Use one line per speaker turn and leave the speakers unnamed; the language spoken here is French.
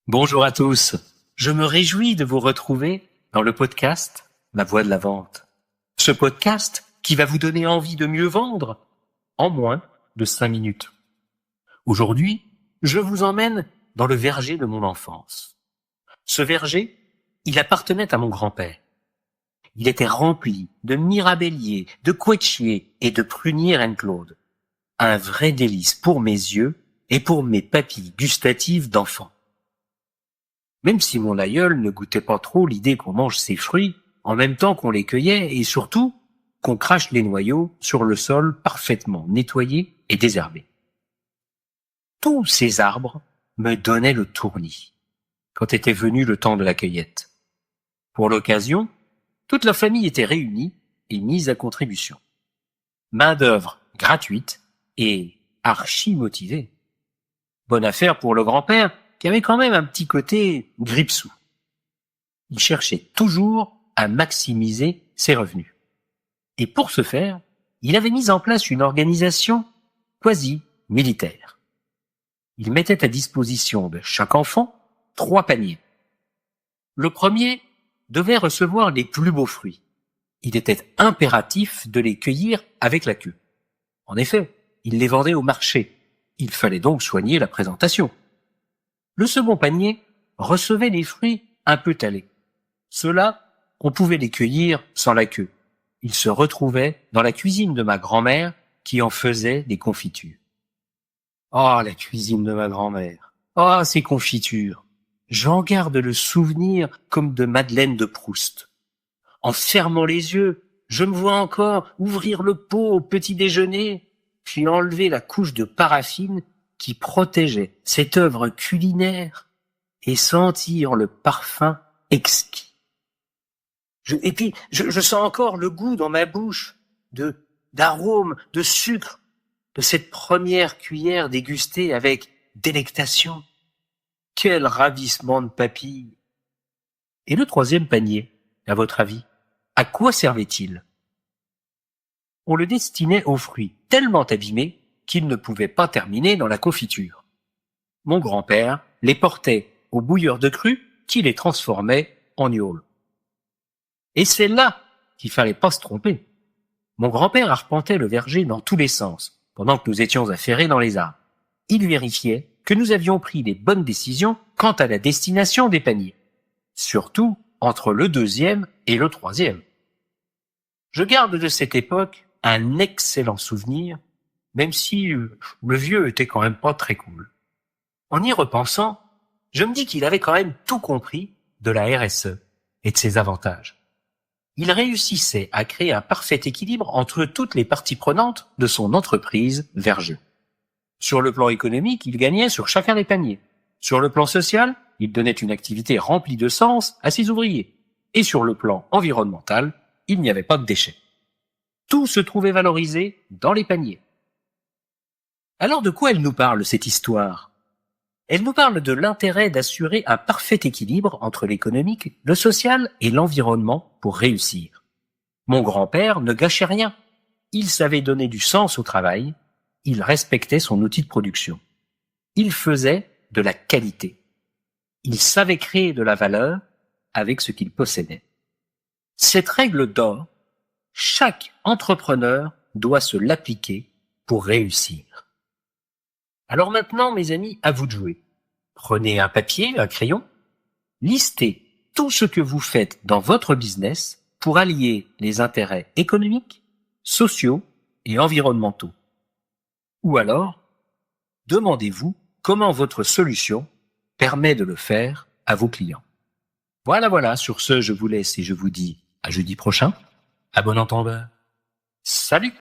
Bonjour à tous. Je me réjouis de vous retrouver dans le podcast Ma Voix de la Vente. Ce podcast qui va vous donner envie de mieux vendre en moins de 5 minutes. Aujourd'hui, je vous emmène dans le verger de mon enfance. Ce verger, il appartenait à mon grand-père. Il était rempli de mirabelliers, de couetchiers et de pruniers Reine-Claude. Un vrai délice pour mes yeux et pour mes papilles gustatives d'enfant. Même si mon aïeul ne goûtait pas trop l'idée qu'on mange ses fruits en même temps qu'on les cueillait et surtout qu'on crache les noyaux sur le sol parfaitement nettoyé et désherbé. Tous ces arbres me donnaient le tournis quand était venu le temps de la cueillette. Pour l'occasion, toute la famille était réunie et mise à contribution. Main-d'œuvre gratuite et archi motivée. Bonne affaire pour le grand-père qui avait quand même un petit côté grippe-sous. Il cherchait toujours à maximiser ses revenus. Et pour ce faire, il avait mis en place une organisation quasi-militaire. Il mettait à disposition de chaque enfant 3 paniers. Le premier devait recevoir les plus beaux fruits. Il était impératif de les cueillir avec la queue. En effet, il les vendait au marché. Il fallait donc soigner la présentation. Le second panier recevait les fruits un peu talés. Ceux-là, on pouvait les cueillir sans la queue. Ils se retrouvaient dans la cuisine de ma grand-mère qui en faisait des confitures. Oh, la cuisine de ma grand-mère. Oh, ces confitures. J'en garde le souvenir comme de Madeleine de Proust. En fermant les yeux, je me vois encore ouvrir le pot au petit déjeuner, puis enlever la couche de paraffine qui protégeait cette œuvre culinaire et sentir le parfum exquis. Je sens encore le goût dans ma bouche d'arôme, de sucre, de cette première cuillère dégustée avec délectation. Quel ravissement de papilles! Et le troisième panier, à votre avis, à quoi servait-il? On le destinait aux fruits tellement abîmés qu'ils ne pouvaient pas terminer dans la confiture. Mon grand-père les portait au bouilleur de cru qui les transformait en gnôle. Et c'est là qu'il fallait pas se tromper. Mon grand-père arpentait le verger dans tous les sens, pendant que nous étions affairés dans les arbres. Il vérifiait que nous avions pris les bonnes décisions quant à la destination des paniers, surtout entre le 2e et le 3e. Je garde de cette époque un excellent souvenir, même si le vieux était quand même pas très cool. En y repensant, je me dis qu'il avait quand même tout compris de la RSE et de ses avantages. Il réussissait à créer un parfait équilibre entre toutes les parties prenantes de son entreprise Vergeux. Sur le plan économique, il gagnait sur chacun des paniers. Sur le plan social, il donnait une activité remplie de sens à ses ouvriers. Et sur le plan environnemental, il n'y avait pas de déchets. Tout se trouvait valorisé dans les paniers. Alors de quoi elle nous parle, cette histoire? Elle nous parle de l'intérêt d'assurer un parfait équilibre entre l'économique, le social et l'environnement pour réussir. Mon grand-père ne gâchait rien. Il savait donner du sens au travail. Il respectait son outil de production. Il faisait de la qualité. Il savait créer de la valeur avec ce qu'il possédait. Cette règle d'or, chaque entrepreneur doit se l'appliquer pour réussir. Alors maintenant, mes amis, à vous de jouer. Prenez un papier, un crayon, listez tout ce que vous faites dans votre business pour allier les intérêts économiques, sociaux et environnementaux. Ou alors, demandez-vous comment votre solution permet de le faire à vos clients. Voilà, sur ce, je vous laisse et je vous dis à jeudi prochain. À bon entendeur. Salut!